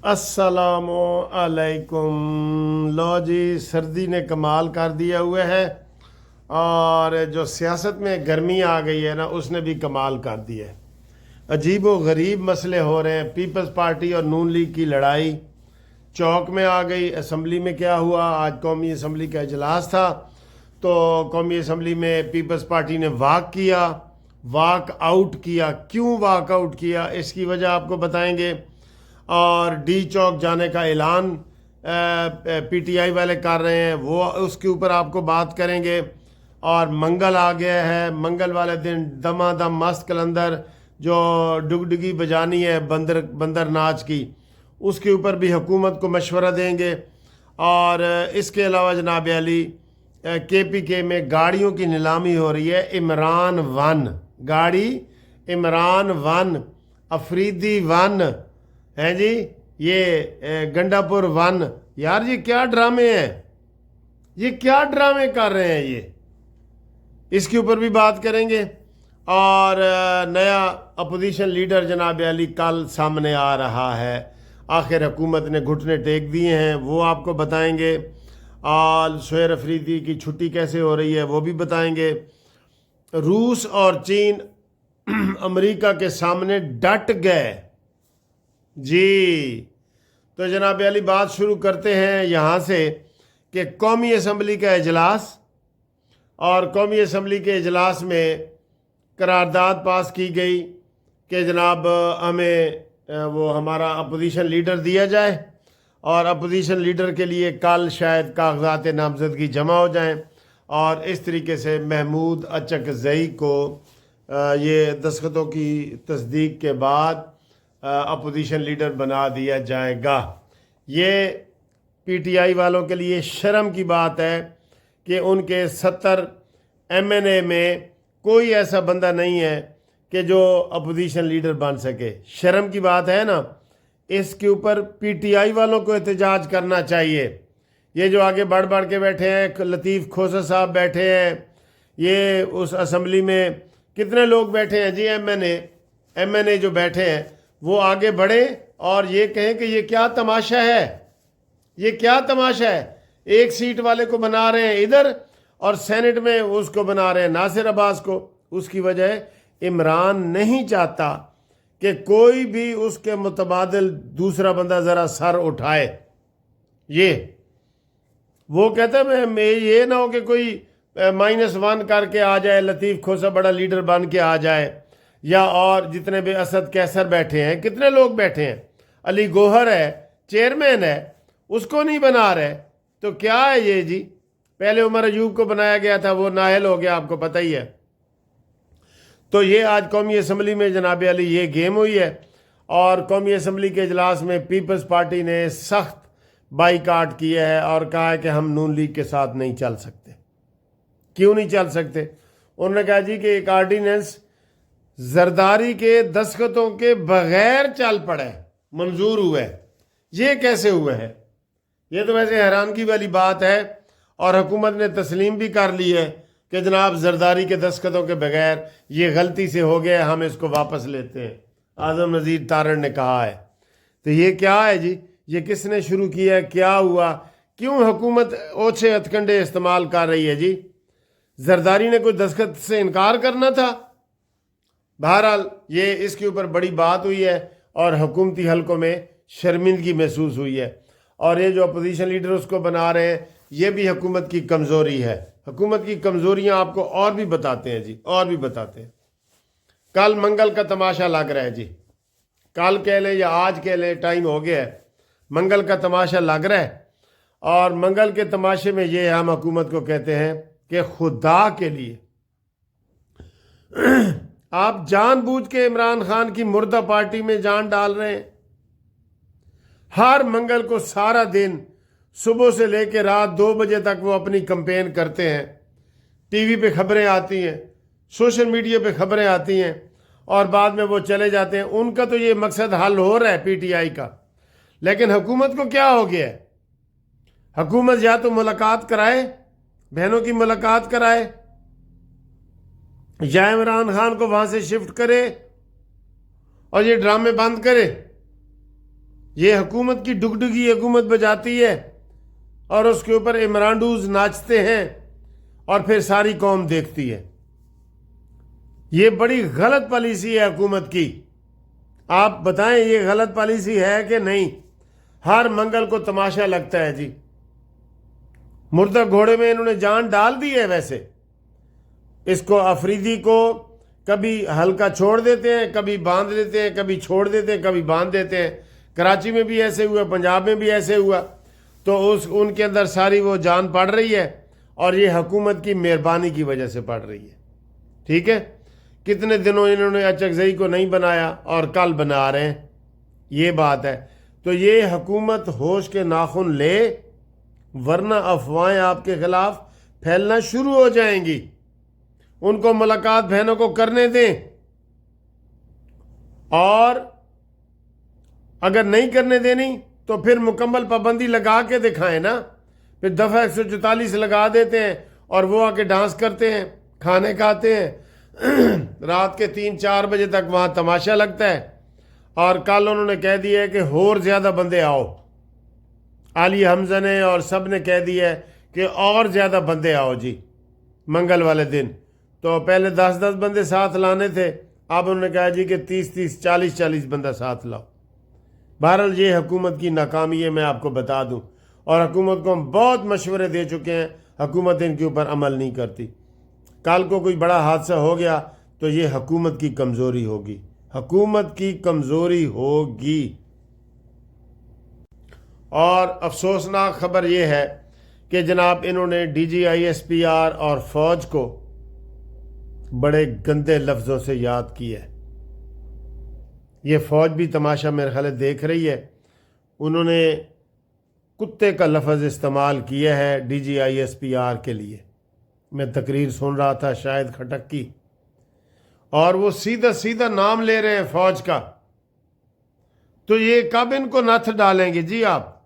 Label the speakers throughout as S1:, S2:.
S1: अस्सलामु अलैकुम। लो जी, सर्दी ने कमाल कर दिया हुआ है और जो सियासत में गर्मी आ गई है ना, उसने भी कमाल कर दिया है। अजीब व गरीब मसले हो रहे हैं। पीपल्स पार्टी और नून लीग की लड़ाई चौक में आ गई। असम्बली में क्या हुआ? आज कौमी असम्बली का इजलास था, तो कौमी असम्बली में पीपल्स पार्टी ने वाक आउट किया। क्यों वाक आउट किया, इसकी वजह आपको बताएंगे। और डी चौक जाने का ऐलान पीटीआई वाले कर रहे हैं, वो उसके ऊपर आपको बात करेंगे। और मंगल आ गया है, मंगल वाले दिन दमादम मस्त कलंदर जो डुगडुगी बजानी है बंदर नाच की, उसके ऊपर भी हुकूमत को मशवरा देंगे। और इसके अलावा जनाब अली, केपीके में गाड़ियों की नीलामी हो रही है। इमरान वन गाड़ी, इमरान वन, अफरीदी वन है जी, ये गंडापुर वन। यार ये क्या ड्रामे हैं, ये क्या ड्रामे कर रहे हैं ये, इसके ऊपर भी बात करेंगे। और नया अपोजिशन लीडर जनाब अली कल सामने आ रहा है। आखिर हुकूमत ने घुटने टेक दिए हैं, वो आपको बताएंगे। और शुएब अफरीदी की छुट्टी कैसे हो रही है, वो भी बताएंगे। रूस और चीन अमेरिका के सामने डट गए जी। तो जनाब अली, बात शुरू करते हैं यहाँ से कि कौमी असम्बली का इजलास, और कौमी असम्बली के इजलास में करारदाद पास की गई कि जनाब हमें वो हमारा अपोजिशन लीडर दिया जाए, और अपोजिशन लीडर के लिए कल शायद कागजात नामजदगी जमा हो जाएं, और इस तरीके से महमूद अचकज़ई को ये दस्तखतों की तस्दीक के बाद अपोजिशन लीडर बना दिया जाएगा। ये पीटीआई वालों के लिए शर्म की बात है कि उनके 70 एमएनए में कोई ऐसा बंदा नहीं है कि जो अपोजिशन लीडर बन सके। शर्म की बात है ना। इसके ऊपर पीटीआई वालों को एहतजाज करना चाहिए। ये जो आगे बढ़ बढ़ के बैठे हैं, लतीफ़ खोसर साहब बैठे हैं, ये उस असम्बली में कितने लोग बैठे हैं जी, एमएनए जो बैठे हैं, वो आगे बढ़े और ये कहें कि ये क्या तमाशा है, ये क्या तमाशा है। एक सीट वाले को बना रहे हैं इधर, और सेनेट में उसको बना रहे हैं नासिर अब्बास को। उसकी वजह इमरान नहीं चाहता कि कोई भी उसके मुतबादिल दूसरा बंदा ज़रा सर उठाए। ये वो कहता है मैं ये ना हो कि कोई -1 करके आ जाए, लतीफ़ खोसा बड़ा लीडर बन के आ जाए, या और जितने भी असद कैसर बैठे हैं, कितने लोग बैठे हैं, अली गोहर है चेयरमैन है, उसको नहीं बना रहे। तो क्या है ये जी। पहले उमर अयूब को बनाया गया था, वो नाअहल हो गया, आपको पता ही है। तो ये आज कौमी असम्बली में जनाब अली ये गेम हुई है। और कौमी असम्बली के इजलास में पीपल्स पार्टी ने सख्त बाईकाट किया है और कहा है कि हम नून लीग के साथ नहीं चल सकते। क्यों नहीं चल सकते? उन्होंने कहा जी कि एक आर्डीनेंस जरदारी के दस्तखतों के बगैर चल पड़े, मंजूर हुआ है। ये कैसे हुआ है? ये तो वैसे हैरानगी वाली बात है। और हुकूमत ने तस्लीम भी कर ली है कि जनाब जरदारी के दस्तखतों के बगैर ये गलती से हो गया, हम इसको वापस लेते हैं। आज़म नज़ीर तारड़ ने कहा है। तो ये क्या है जी, ये किसने शुरू किया है, क्या हुआ, क्यों हुकूमत ओछे हथकंडे इस्तेमाल कर रही है जी? जरदारी ने कोई दस्तखत से इनकार करना था। बहरहाल ये इसके ऊपर बड़ी बात हुई है और हुकूमती हलकों में शर्मिंदगी महसूस हुई है। और ये जो अपोजिशन लीडर उसको बना रहे हैं, ये भी हुकूमत की कमज़ोरी है। हुकूमत की कमज़ोरियाँ आपको और भी बताते हैं जी, और भी बताते हैं। कल मंगल का तमाशा लग रहा है जी। कल कह लें या आज कह लें, टाइम हो गया है, मंगल का तमाशा लग रहा है। और मंगल के तमाशे में ये हम हुकूमत को कहते हैं कि खुदा के लिए आप जानबूझ के इमरान खान की मुर्दा पार्टी में जान डाल रहे हैं। हर मंगल को सारा दिन सुबह से लेकर रात 2 बजे तक वो अपनी कैंपेन करते हैं। टीवी पे खबरें आती हैं, सोशल मीडिया पे खबरें आती हैं, और बाद में वो चले जाते हैं। उनका तो ये मकसद हल हो रहा है पीटीआई का। लेकिन हुकूमत को क्या हो गया है? हुकूमत या तो मुलाकात कराए, बहनों की मुलाकात कराए, या इमरान खान को वहां से शिफ्ट करे और ये ड्रामे बंद करे। یہ حکومت کی ڈگڈگی حکومت بجاتی ہے اور اس کے اوپر عمرانڈوز ناچتے ہیں اور پھر ساری قوم دیکھتی ہے. یہ بڑی غلط پالیسی ہے حکومت کی. آپ بتائیں یہ غلط پالیسی ہے کہ نہیں؟ ہر منگل کو تماشا لگتا ہے جی. مردہ گھوڑے میں انہوں نے جان ڈال دی ہے. ویسے اس کو افریدی کو کبھی ہلکا چھوڑ دیتے ہیں، کبھی باندھ دیتے ہیں، کبھی چھوڑ دیتے ہیں، کبھی باندھ دیتے ہیں. کراچی میں بھی ایسے ہوا، پنجاب میں بھی ایسے ہوا. تو ان کے اندر ساری وہ جان پڑ رہی ہے اور یہ حکومت کی مہربانی کی وجہ سے پڑ رہی ہے. ٹھیک ہے، کتنے دنوں انہوں نے اچکزئی کو نہیں بنایا اور کل بنا رہے ہیں. یہ بات ہے. تو یہ حکومت ہوش کے ناخن لے، ورنہ افواہیں آپ کے خلاف پھیلنا شروع ہو جائیں گی. ان کو ملاقات بہنوں کو کرنے دیں، اور اگر نہیں کرنے دینی تو پھر مکمل پابندی لگا کے دکھائیں نا. پھر دفعہ 144 لگا دیتے ہیں اور وہ آ کے ڈانس کرتے ہیں، کھانے کھاتے ہیں، رات کے 3-4 بجے تک وہاں تماشا لگتا ہے. اور کل انہوں نے کہہ دیا ہے کہ اور زیادہ بندے آؤ. علی حمزہ نے اور سب نے کہہ دیا ہے کہ اور زیادہ بندے آؤ جی منگل والے دن. تو پہلے 10-10 بندے ساتھ لانے تھے، اب انہوں نے کہا جی کہ 30-30 40-40 بندہ ساتھ لاؤ. بہرحال یہ حکومت کی ناکامی ہے، میں آپ کو بتا دوں. اور حکومت کو ہم بہت مشورے دے چکے ہیں، حکومت ان کے اوپر عمل نہیں کرتی. کل کو کوئی بڑا حادثہ ہو گیا تو یہ حکومت کی کمزوری ہوگی، حکومت کی کمزوری ہوگی. اور افسوسناک خبر یہ ہے کہ جناب انہوں نے D G I S P R اور فوج کو بڑے گندے لفظوں سے یاد کیا ہے. یہ فوج بھی تماشا میرے خیال دیکھ رہی ہے. انہوں نے کتے کا لفظ استعمال کیا ہے D G I S P R کے لیے. میں تقریر سن رہا تھا شاید کھٹک کی، اور وہ سیدھا سیدھا نام لے رہے ہیں فوج کا. تو یہ کب ان کو نتھ ڈالیں گے جی؟ آپ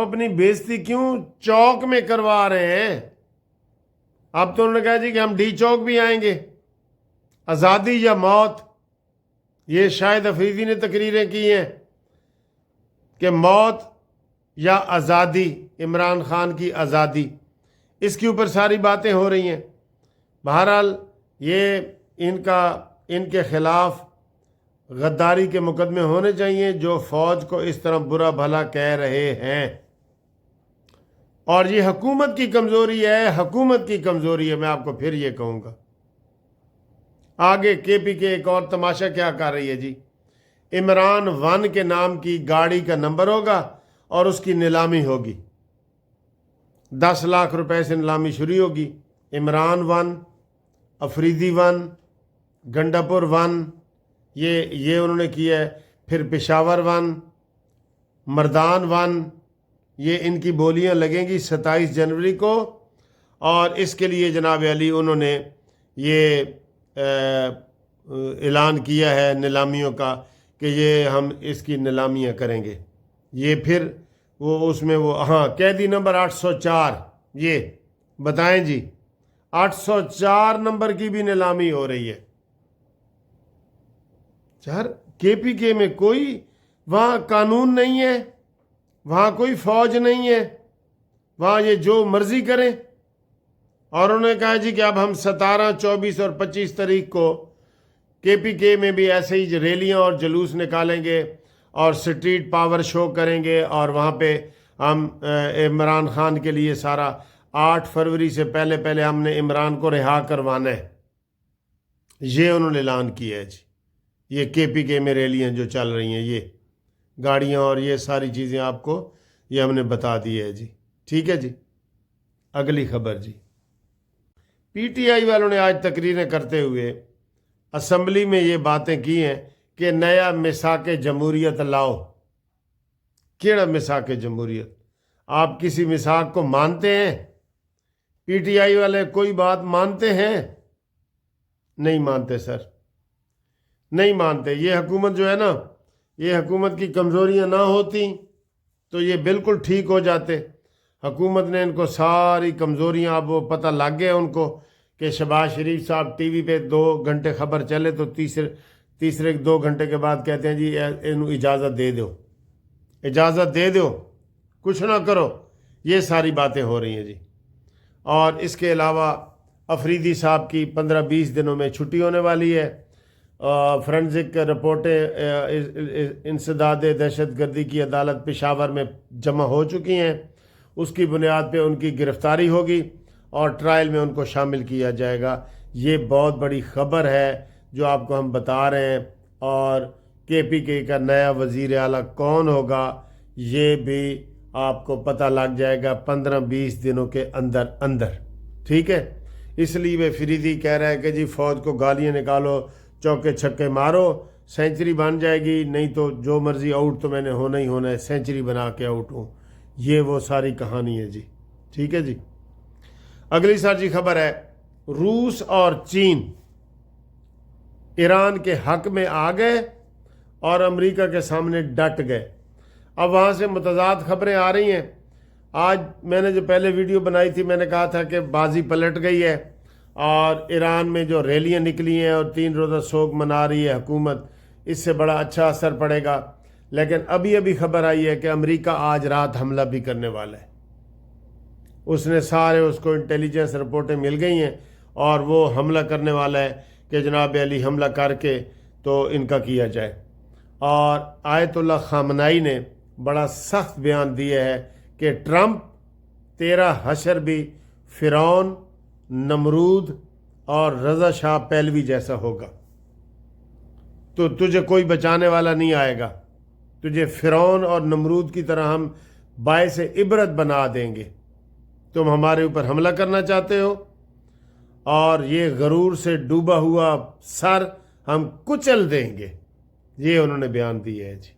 S1: اپنی بےزتی کیوں چوک میں کروا رہے ہیں؟ اب تو انہوں نے کہا جی کہ ہم ڈی چوک بھی آئیں گے. آزادی یا موت، یہ شاید افریدی نے تقریریں کی ہیں کہ موت یا آزادی، عمران خان کی آزادی، اس کے اوپر ساری باتیں ہو رہی ہیں. بہرحال یہ ان کے خلاف غداری کے مقدمے ہونے چاہیے جو فوج کو اس طرح برا بھلا کہہ رہے ہیں. اور یہ حکومت کی کمزوری ہے، حکومت کی کمزوری ہے. میں آپ کو پھر یہ کہوں گا. آگے کے پی کے ایک اور تماشا کیا کر رہی ہے جی؟ عمران 1 کے نام کی گاڑی کا نمبر ہوگا اور اس کی نیلامی ہوگی. 10 لاکھ روپے سے نیلامی شروع ہوگی. عمران 1، افریدی 1، گنڈاپور 1، یہ انہوں نے کیا ہے. پھر پشاور 1، مردان 1، یہ ان کی بولیاں لگیں گی 27 جنوری کو. اور اس کے لیے جناب علی انہوں نے یہ اعلان کیا ہے نیلامیوں کا کہ یہ ہم اس کی نیلامیاں کریں گے. یہ پھر وہ اس میں وہ قیدی نمبر 804، یہ بتائیں جی 804 نمبر کی بھی نیلامی ہو رہی ہے. یار کے پی کے میں کوئی وہاں قانون نہیں ہے، وہاں کوئی فوج نہیں ہے، وہاں یہ جو مرضی کریں. اور انہوں نے کہا جی کہ اب ہم 17، 24 اور 25 تاریخ کو کے پی کے میں بھی ایسے ہی ریلیاں اور جلوس نکالیں گے اور سٹریٹ پاور شو کریں گے. اور وہاں پہ ہم عمران خان کے لیے سارا 8 فروری سے پہلے ہم نے عمران کو رہا کروانا ہے. یہ انہوں نے اعلان کیا ہے جی. یہ کے پی کے میں ریلیاں جو چل رہی ہیں، یہ گاڑیاں اور یہ ساری چیزیں آپ کو یہ ہم نے بتا دی ہے جی. ٹھیک ہے جی. اگلی خبر جی، پی ٹی آئی والوں نے آج تقریریں کرتے ہوئے اسمبلی میں یہ باتیں کی ہیں کہ نیا میثاق جمہوریت لاؤ. کیڑا میثاق جمہوریت؟ آپ کسی میثاق کو مانتے ہیں؟ پی ٹی آئی والے کوئی بات مانتے ہیں؟ نہیں مانتے سر، نہیں مانتے. یہ حکومت جو ہے نا، یہ حکومت کی کمزوریاں نہ ہوتی تو یہ بالکل ٹھیک ہو جاتے. حکومت نے ان کو ساری کمزوریاں، اب وہ پتہ لگ گیا ان کو کہ شہباز شریف صاحب ٹی وی پہ 2 گھنٹے خبر چلے تو तीसरे 2 घंटे के बाद कहते हैं जी इन्हों इजाज़त दे दो, इजाज़त दे दो, कुछ ना करो। ये सारी बातें हो रही हैं जी। और इसके अलावा अफरीदी साहब की 15-20 दिनों में छुट्टी होने वाली है। फोरेंसिक रिपोर्टें इंसदाद दहशतगर्दी की अदालत पेशावर में जमा हो चुकी हैं। उसकी बुनियाद पे उनकी गिरफ़्तारी होगी और ट्रायल में उनको शामिल किया जाएगा। ये बहुत बड़ी ख़बर है जो आपको हम बता रहे हैं। और KPK का नया वज़ीर आला कौन होगा ये भी आपको पता लग जाएगा 15-20 दिनों के अंदर अंदर, ठीक है। इसलिए वे फरीदी कह रहा है कि जी फ़ौज को गालियाँ निकालो, चौके छक्के मारो, सेंचुरी बन जाएगी, नहीं तो जो मर्ज़ी आउट तो मैंने होना ही होना है, सेंचुरी बना के आउट हूँ। ये वो सारी कहानी है जी, ठीक है जी। अगली सर जी खबर है, रूस और चीन ईरान के हक में आ गए और अमेरिका के सामने डट गए। अब वहाँ से मुतज़ाद खबरें आ रही हैं। आज मैंने जो पहले वीडियो बनाई थी मैंने कहा था कि बाजी पलट गई है और ईरान में जो रैलियाँ निकली हैं और 3 रोज़ा शोक मना रही है हुकूमत, इससे बड़ा अच्छा असर पड़ेगा। लेकिन अभी अभी खबर आई है कि अमेरिका आज रात हमला भी करने वाला है। उसने सारे उसको इंटेलिजेंस रिपोर्टें मिल गई हैं और वो हमला करने वाला है कि जनाब अली हमला करके तो इनका किया जाए। और आयतुल्लाह खामनाई ने बड़ा सख्त बयान दिया है कि ट्रंप तेरा हशर भी फ़िरौन, नमरूद और रज़ा शाह पहलवी जैसा होगा। तो तुझे कोई बचाने वाला नहीं आएगा, तुझे फ़िरौन और नमरूद की तरह हम बायस इबरत बना देंगे। तुम हमारे ऊपर हमला करना चाहते हो और ये गरूर से डूबा हुआ सर हम कुचल देंगे। ये उन्होंने बयान दिया है जी।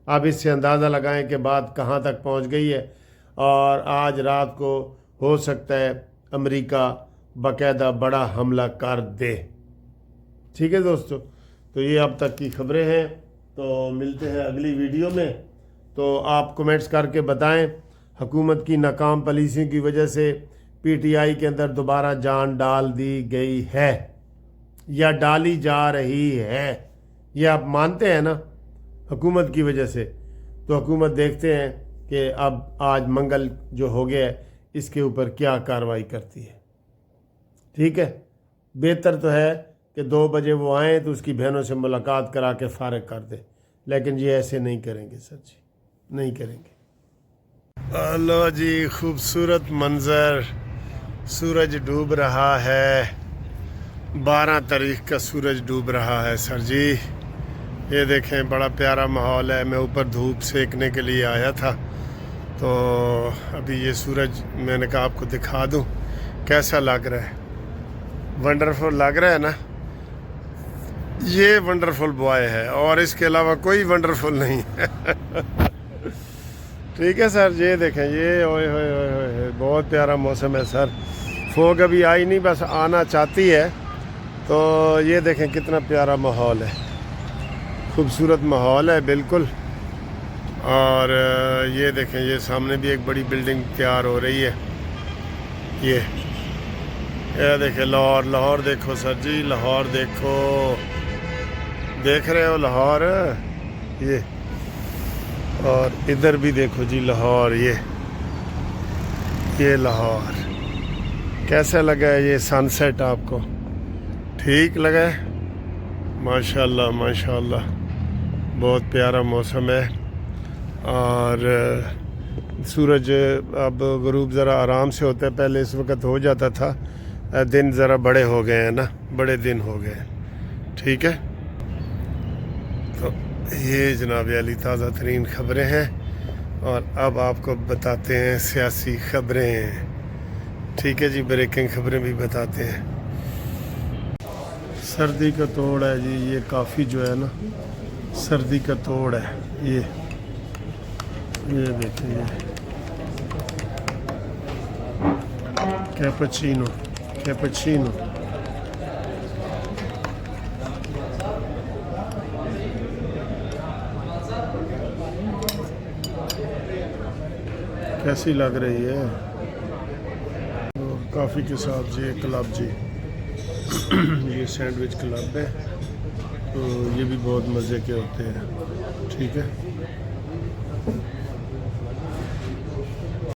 S1: अब इससे अंदाज़ा लगाएं कि बात कहाँ तक पहुँच गई है। और आज रात को हो सकता है अमेरिका बाकायदा बड़ा हमला कर दे, ठीक है दोस्तों। तो ये अब तक की खबरें हैं। तो मिलते हैं अगली वीडियो में। तो आप कमेंट्स करके बताएं हुकूमत की नाकाम पॉलिसियों की वजह से PTI के अंदर दोबारा जान डाल दी गई है या डाली जा रही है। ये आप मानते हैं ना हुकूमत की वजह से। तो हुकूमत देखते हैं कि अब आज मंगल जो हो गया है इसके ऊपर क्या कार्रवाई करती है, ठीक है। बेहतर तो है कि 2 बजे वो आएँ तो उसकी बहनों से मुलाकात करा के फारिग कर दे, लेकिन ये ऐसे नहीं करेंगे सर जी, नहीं करेंगे। लो जी, खूबसूरत मंज़र, सूरज डूब रहा है। 12 तारीख का सूरज डूब रहा है सर जी। ये देखें बड़ा प्यारा माहौल है। मैं ऊपर धूप सेकने के लिए आया था तो अभी ये सूरज मैंने कहा आपको दिखा दूं कैसा लग रहा है। वंडरफुल लग रहा है ना। ये वंडरफुल बॉय है और इसके अलावा कोई वंडरफुल नहीं है। ठीक है सर। ये देखें, ये ओए होए होए बहुत प्यारा मौसम है सर। फोग अभी आई नहीं, बस आना चाहती है। तो ये देखें कितना प्यारा माहौल है, खूबसूरत माहौल है बिल्कुल। और ये देखें, ये सामने भी एक बड़ी बिल्डिंग तैयार हो रही है। ये देखें लाहौर, लाहौर देखो सर जी, लाहौर देखो, देख रहे हो लाहौर ये। और इधर भी देखो जी लाहौर, ये लाहौर। कैसा लगा है ये सनसेट आपको? ठीक लगा है? माशाल्लाह माशाल्लाह, बहुत प्यारा मौसम है। और सूरज अब गुरूब ज़रा आराम से होता है, पहले इस वक्त हो जाता था। दिन ज़रा बड़े हो गए हैं ना, बड़े दिन हो गए। ठीक है, तो ये जनाब अली ताज़ा तरीन ख़बरें हैं। और अब आपको बताते हैं सियासी ख़बरें। ठीक है जी, ब्रेकिंग ख़बरें भी बताते हैं। सर्दी का तोड़ है जी, ये काफ़ी जो है ना सर्दी का तोड़ है। ये देखिए, कैपुचिनो कैपुचिनो। कैसी लग रही है? कॉफ़ी के साथ जी क्लब जी। ये सैंडविच क्लब है। تو یہ بھی بہت مزے کے ہوتے ہیں. ٹھیک ہے.